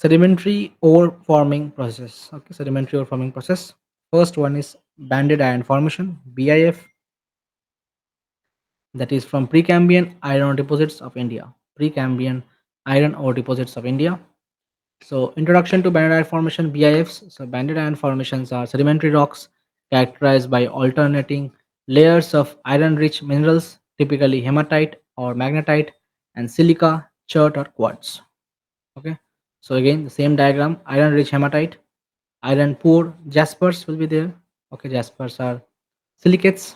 Sedimentary ore forming process. Okay, sedimentary ore forming process. First one is banded iron formation, BIF, that is from Precambrian iron ore deposits of India. Precambrian iron ore deposits of India. So, introduction to banded iron formation, BIFs. So, banded iron formations are sedimentary rocks characterized by alternating layers of iron-rich minerals, typically hematite or magnetite, and silica, chert, or quartz. Okay. So again, the same diagram: iron-rich hematite, iron-poor jaspers will be there. Okay, jaspers are silicates.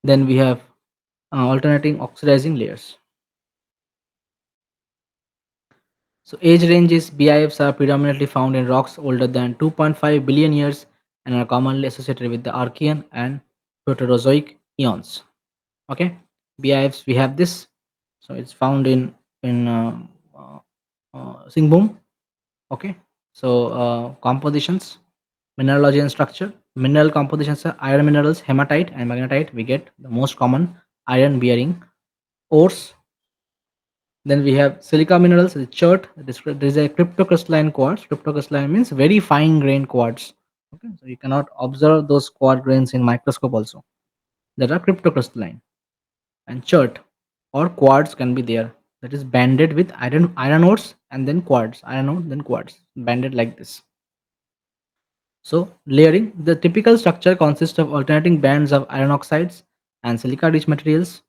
Then we have alternating oxidizing layers. So age ranges: BIFs are predominantly found in rocks older than 2.5 billion years and are commonly associated with the Archean and Proterozoic eons. Okay, BIFs, we have this. So it's found in Singbum. Okay, so compositions, mineralogy and structure. Mineral compositions are iron minerals, hematite and magnetite. We get the most common iron bearing ores. Then we have silica minerals, the chert. There is a cryptocrystalline quartz. Cryptocrystalline means very fine grained quartz. Okay, so you cannot observe those quartz grains in microscope also. That are cryptocrystalline. And chert or quartz can be there. That is banded with iron ores and then quartz. Iron ore, then quartz. Banded like this. So, layering: the typical structure consists of alternating bands of iron oxides and silica rich materials.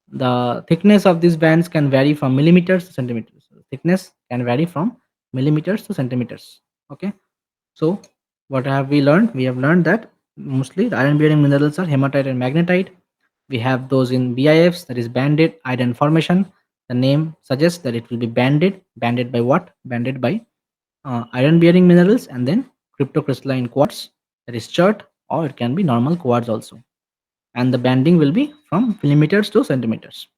The thickness of these bands can vary from millimeters to centimeters. So, thickness can vary from millimeters to centimeters. Okay. So, what have we learned? We have learned that mostly the iron bearing minerals are hematite and magnetite. We have those in BIFs, that is banded iron formation. The name suggests that it will be banded. Banded by what? Banded by iron bearing minerals and then cryptocrystalline quartz, that is chert, or it can be normal quartz also. And the banding will be from millimeters to centimeters.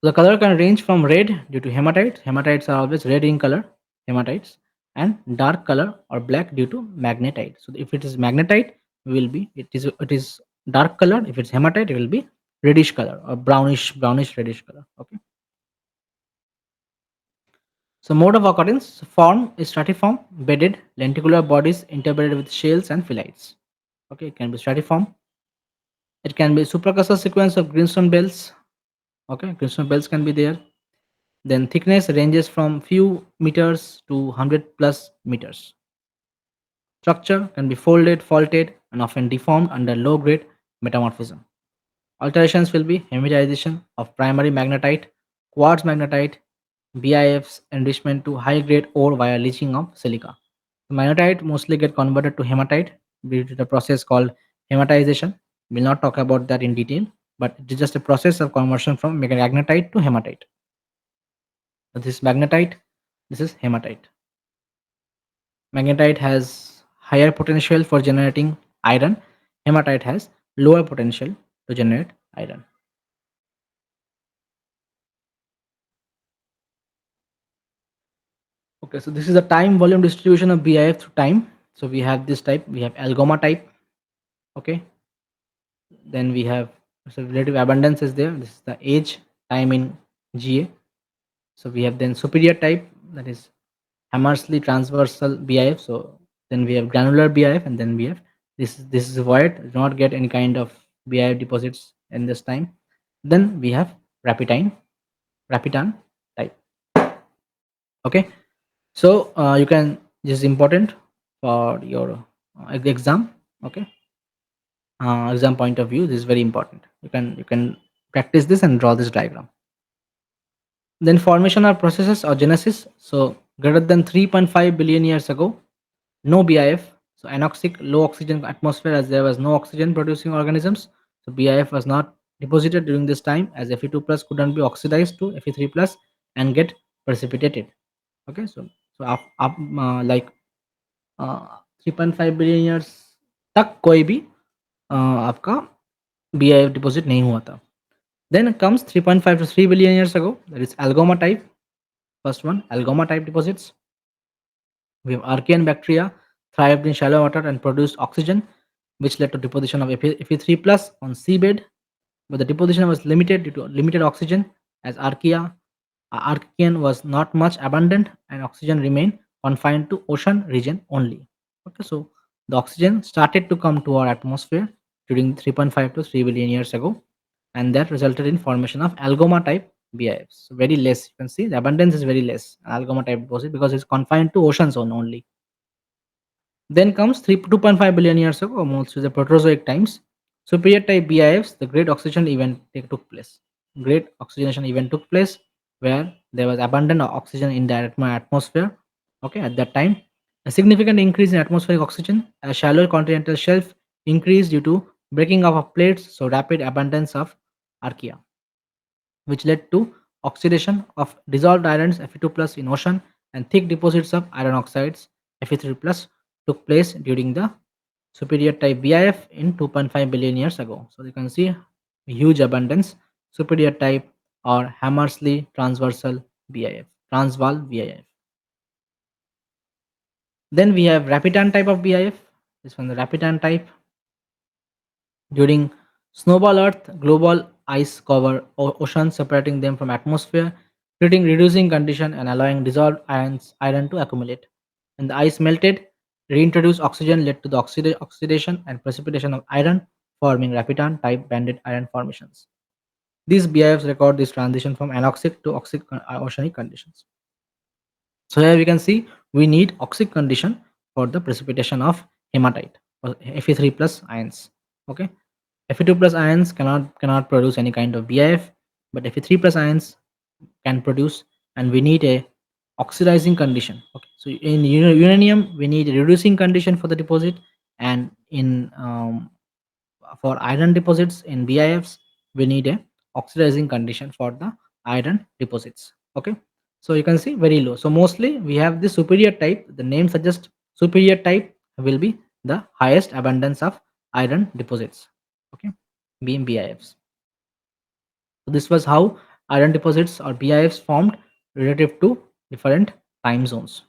The color can range from red due to hematite. Hematites are always red in color, hematites, and dark color or black due to magnetite. So if it is magnetite, it is dark color. If it's hematite, it will be reddish color or brownish reddish color. Okay. So mode of occurrence: form is stratiform, bedded, lenticular bodies interbedded with shales and phyllites. Okay, it can be stratiform. It can be supracursor sequence of greenstone belts. Okay, greenstone belts can be there. Then thickness ranges from few meters to 100 plus meters. Structure can be folded, faulted, and often deformed under low grade metamorphism. Alterations will be hematization of primary magnetite, quartz magnetite, BIFs, enrichment to high grade ore via leaching of silica. Magnetite mostly get converted to hematite due to the process called hematization. We'll not talk about that in detail, but it is just a process of conversion from magnetite to hematite. So this is magnetite, this is hematite. Magnetite has higher potential for generating iron. Hematite has lower potential to generate iron. Okay, so this is the time volume distribution of BIF through time. So we have this type, we have Algoma-type. Okay, then we have, so relative abundance is there. This is the age time in GA. So we have then superior type, that is Hammersley transversal BIF. So then we have granular BIF, and then we have this is void. Do not get any kind of BIF deposits in this time. Then we have Rapitan type. Okay, so you can, this is important for your exam. Okay, exam point of view, this is very important. You can practice this and draw this diagram. Then formation or processes or genesis. So greater than 3.5 billion years ago, no BIF. So anoxic, low oxygen atmosphere, as there was no oxygen producing organisms. So BIF was not deposited during this time, as Fe2 plus couldn't be oxidized to Fe3 plus and get precipitated. Okay, so like 3.5 billion years तक कोई भी आपका BIF deposit नहीं हुआ था. Then comes 3.5 to 3 billion years ago. That is Algoma type. First one, Algoma type deposits. We have Archean bacteria thrived in shallow water and produced oxygen, which led to deposition of Fe3 plus on seabed. But the deposition was limited due to limited oxygen, as Archaea Archean was not much abundant and oxygen remained confined to ocean region only. Okay, so the oxygen started to come to our atmosphere during 3.5 to 3 billion years ago, and that resulted in formation of Algoma-type BIFs. So very less, you can see the abundance is very less Algoma-type deposit because it's confined to ocean zone only. Then comes 2.5 billion years ago, almost to the Proterozoic times. Superior type BIFs, the great oxygen event took place. Great oxygenation event took place where there was abundant oxygen in the atmosphere. Okay, at that time, a significant increase in atmospheric oxygen, a shallow continental shelf increased due to breaking up of plates, so rapid abundance of archaea, which led to oxidation of dissolved irons Fe2 plus in ocean and thick deposits of iron oxides Fe3 plus took place during the superior type BIF in 2.5 billion years ago. So you can see huge abundance superior type or Hammersley transversal BIF, Transvaal BIF. Then we have Rapitan type of BIF. This one the Rapitan type. During snowball Earth, global ice cover oceans, separating them from atmosphere, creating reducing condition and allowing dissolved iron to accumulate. When the ice melted, reintroduced oxygen led to the oxidation and precipitation of iron, forming Rapitan type banded iron formations. These BIFs record this transition from anoxic to oxic oceanic conditions. So here we can see we need oxic condition for the precipitation of hematite or Fe3 plus ions. Okay, Fe2 plus ions cannot produce any kind of BIF, but Fe3 plus ions can produce, and we need a oxidizing condition. Okay, so in uranium we need a reducing condition for the deposit, and in for iron deposits in BIFs we need a oxidizing condition for the iron deposits. Okay, so you can see very low. So mostly we have the superior type. The name suggests superior type will be the highest abundance of iron deposits. Okay, being BIFs. So this was how iron deposits or BIFs formed relative to different time zones.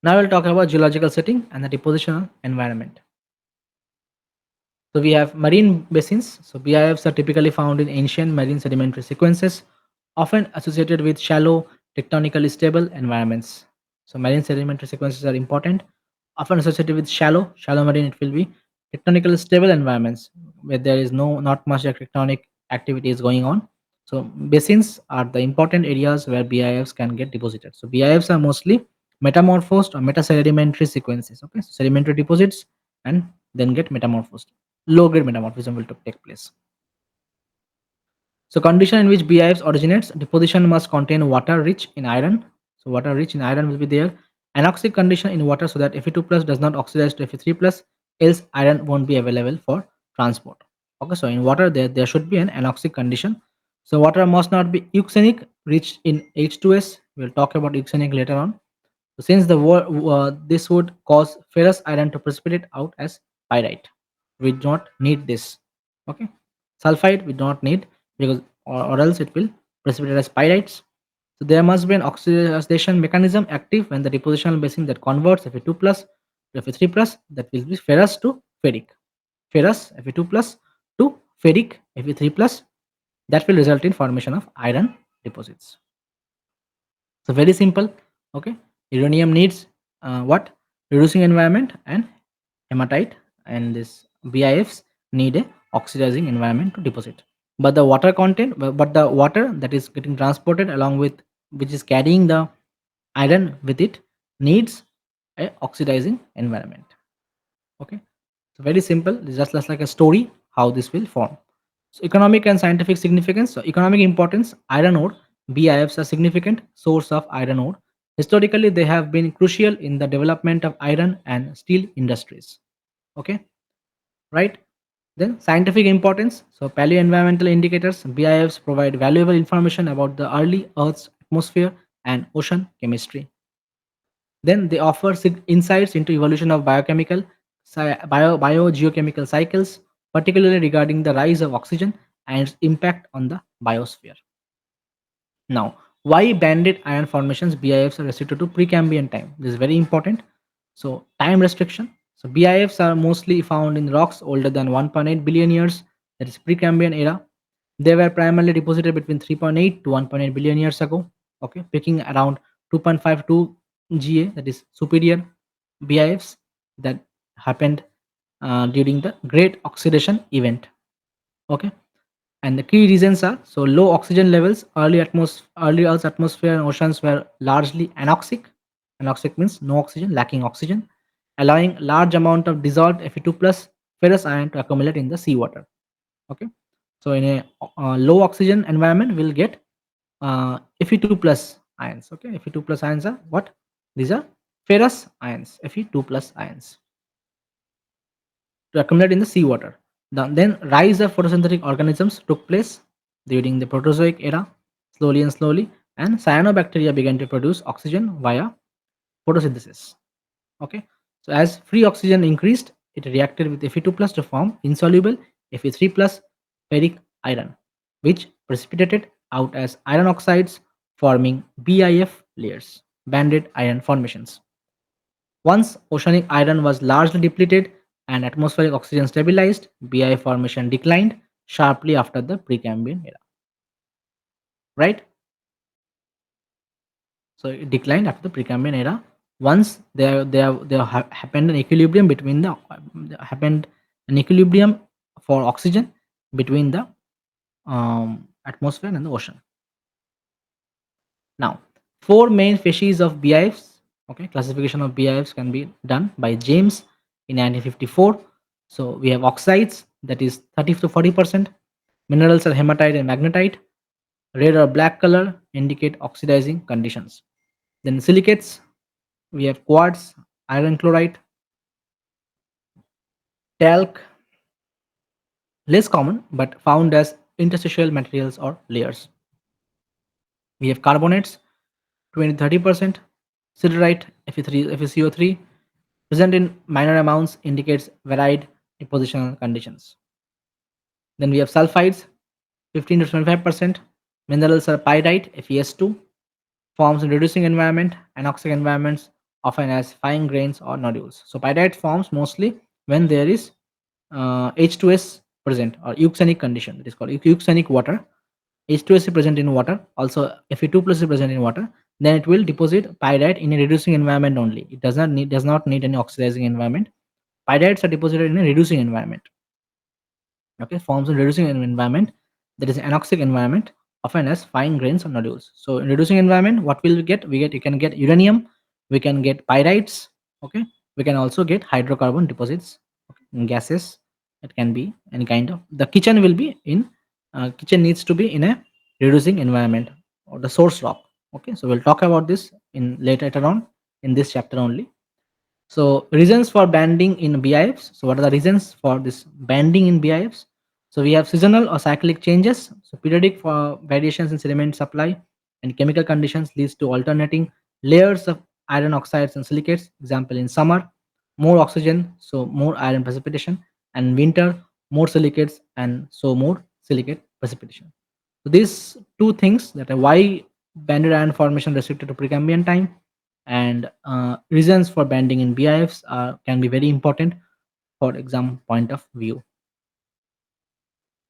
Now we'll talk about geological setting and the depositional environment. So we have marine basins. So BIFs are typically found in ancient marine sedimentary sequences, often associated with shallow, tectonically stable environments. So marine sedimentary sequences are important, often associated with shallow marine. It will be tectonically stable environments where there is not much tectonic activity is going on. So basins are the important areas where BIFs can get deposited. So BIFs are mostly metamorphosed or metasedimentary sequences. Okay, so sedimentary deposits and then get metamorphosed. Low grade metamorphism will take place. So condition in which BIFs originates, deposition must contain water rich in iron. So water rich in iron will be there. Anoxic condition in water so that Fe2 plus does not oxidize to Fe3 plus, else iron won't be available for transport. Okay, so in water there should be an anoxic condition. So water must not be euxenic, rich in H2S. We'll talk about euxenic later on. So since this would cause ferrous iron to precipitate out as pyrite, we do not need this. Okay, sulfide we do not need because or else it will precipitate as pyrites. So there must be an oxidation mechanism active when the depositional basin that converts Fe2 plus to Fe3 plus, that will be ferrous to ferric, ferrous Fe2 plus to ferric Fe3 plus, that will result in formation of iron deposits. So very simple. Okay, uranium needs what, reducing environment, and hematite and this BIFs need a oxidizing environment to deposit. But the water content, but the water that is getting transported along with, which is carrying the iron with it, needs a oxidizing environment. Okay, so very simple. It's just like a story how this will form. So economic and scientific significance. So economic importance, iron ore, BIFs are significant source of iron ore. Historically, they have been crucial in the development of iron and steel industries. Okay, right? Then scientific importance. So paleo-environmental indicators, BIFs provide valuable information about the early Earth's atmosphere and ocean chemistry. Then they offer insights into evolution of biogeochemical cycles, particularly regarding the rise of oxygen and its impact on the biosphere. Now, why banded iron formations BIFs are restricted to Precambrian time? This is very important. So, time restriction. So, BIFs are mostly found in rocks older than 1.8 billion years, that is Precambrian era. They were primarily deposited between 3.8 to 1.8 billion years ago, okay, peaking around 2.52 GA, that is superior BIFs that happened during the Great Oxidation event. Okay, and the key reasons are, so low oxygen levels, early Earth's atmosphere and oceans were largely anoxic. Anoxic means no oxygen, lacking oxygen, allowing large amount of dissolved Fe2 plus ferrous ion to accumulate in the seawater. Okay, so in a low oxygen environment we'll get Fe2 plus ions. Okay, Fe2 plus ions are what? These are ferrous ions, Fe2 plus ions, to accumulate in the seawater. Then rise of photosynthetic organisms took place during the Proterozoic era, slowly, and cyanobacteria began to produce oxygen via photosynthesis. Okay, so as free oxygen increased, it reacted with Fe2 plus to form insoluble Fe3 plus ferric iron, which precipitated out as iron oxides, forming BIF layers, banded iron formations. Once oceanic iron was largely depleted and atmospheric oxygen stabilized, BI formation declined sharply after the Precambrian era. Right? So it declined after the Precambrian era. Once there happened an equilibrium between happened an equilibrium for oxygen between the atmosphere and the ocean. Now, four main species of BIFs. Okay, classification of BIFs can be done by James in 1954. So we have oxides, that is 30 to 40%. Minerals are hematite and magnetite. Red or black color indicate oxidizing conditions. Then silicates, we have quartz, iron chloride, talc, less common but found as interstitial materials or layers. We have carbonates, 20 30%. Siderite, Fe3, FeCO3, present in minor amounts, indicates varied depositional conditions. Then we have sulfides, 15 to 25%. Minerals are pyrite, FeS2, forms in reducing environment, anoxic environments, often as fine grains or nodules. So pyrite forms mostly when there is H2S present, or euxenic condition. It is called euxenic water. H2S is present in water, also Fe2 plus is present in water. Then it will deposit pyrite in a reducing environment only. It does not need any oxidizing environment. Pyrites are deposited in a reducing environment. Okay, forms in reducing environment, that is anoxic environment, often as fine grains or nodules. So in reducing environment, what will we get? You can get uranium, we can get pyrites. Okay, we can also get hydrocarbon deposits, okay, in gases. It can be any kind of, the kitchen will be in kitchen needs to be in a reducing environment, or the source rock. Okay, so we'll talk about this in later on in this chapter only. So reasons for banding in BIFs. So what are the reasons for this banding in BIFs? So we have seasonal or cyclic changes. So periodic for variations in sediment supply and chemical conditions leads to alternating layers of iron oxides and silicates. Example, in summer, more oxygen, so more iron precipitation, and winter, more silicates, and so more silicate precipitation. So these two things, that are why banded iron formation restricted to Precambrian time, and reasons for banding in BIFs can be very important for exam point of view.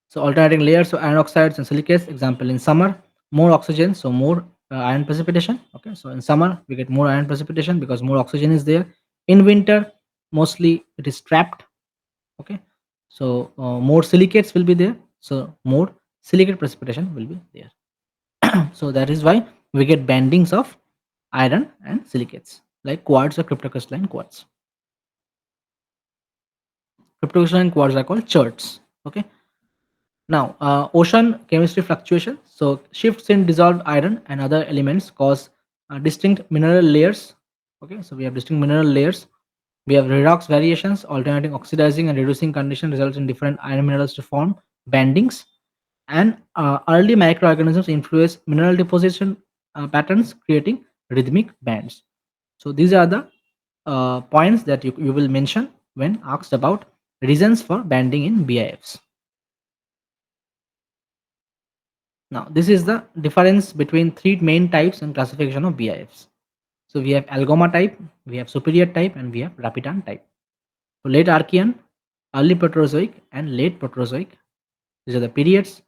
So alternating layers of iron oxides and silicates, example, in summer, more oxygen, so more iron precipitation. Okay, so in summer we get more iron precipitation because more oxygen is there. In winter, mostly it is trapped. Okay, so more silicates will be there, so more silicate precipitation will be there. So that is why we get bandings of iron and silicates, like quartz or cryptocrystalline quartz. Cryptocrystalline quartz are called cherts. Okay. Now, ocean chemistry fluctuation. So shifts in dissolved iron and other elements cause distinct mineral layers. Okay, so we have distinct mineral layers. We have redox variations, alternating oxidizing and reducing condition results in different iron minerals to form bandings. And early microorganisms influence mineral deposition patterns, creating rhythmic bands. So these are the points that you will mention when asked about reasons for banding in BIFs. Now, this is the difference between three main types in classification of BIFs. So we have Algoma-type, we have superior type, and we have Rapitan-type. So late Archean, early Proterozoic, and late Proterozoic. These are the periods.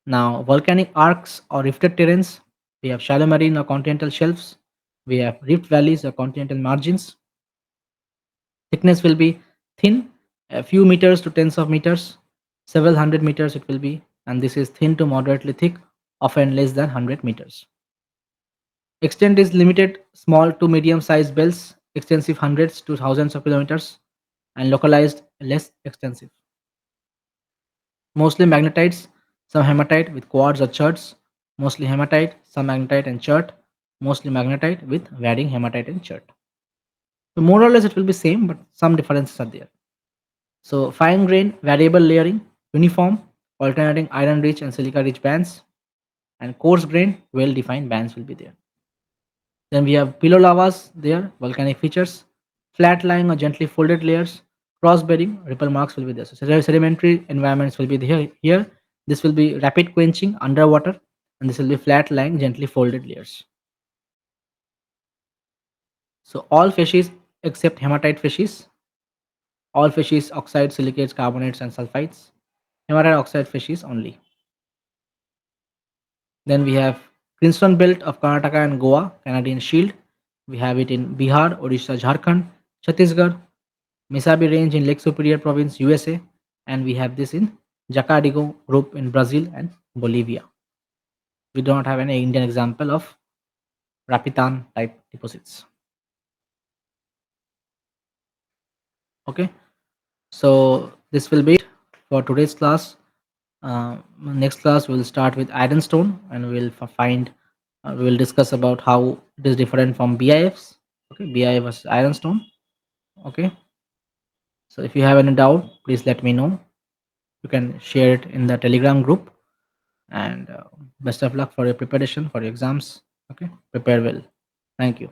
Now, volcanic arcs or rifted terrains, we have shallow marine or continental shelves, we have rift valleys or continental margins. Thickness will be thin, a few meters to tens of meters, several hundred meters it will be, and this is thin to moderately thick, often less than 100 meters. Extent is limited, small to medium sized belts, extensive hundreds to thousands of kilometers, and localized less extensive. Mostly magnetites, some hematite with quartz or cherts, mostly hematite, some magnetite and chert, mostly magnetite with varying hematite and chert. So more or less it will be same, but some differences are there. So fine grain, variable layering, uniform, alternating iron rich and silica rich bands, and coarse grain, well defined bands will be there. Then we have pillow lavas there, volcanic features, flat lying or gently folded layers, cross bearing, ripple marks will be there. So sedimentary environments will be there here. This will be rapid quenching underwater, and this will be flat lying, gently folded layers. So all fishes except hematite fishes, all fishes oxides, silicates, carbonates, and sulfides. Hematite oxide fishes only. Then we have Greenstone Belt of Karnataka and Goa, Canadian Shield. We have it in Bihar, Odisha, Jharkhand, Chhattisgarh, Mesabi Range in Lake Superior Province, USA, and we have this in Jacadigo Group in Brazil and Bolivia. We do not have any Indian example of Rapitan type deposits. Okay, so this will be it for today's class. Next class we'll start with ironstone and we'll find we will discuss about how it is different from BIFs. Okay, BIF versus ironstone. Okay, so if you have any doubt, please let me know. You can share it in the Telegram group. And best of luck for your preparation for your exams. Okay, prepare well. Thank you.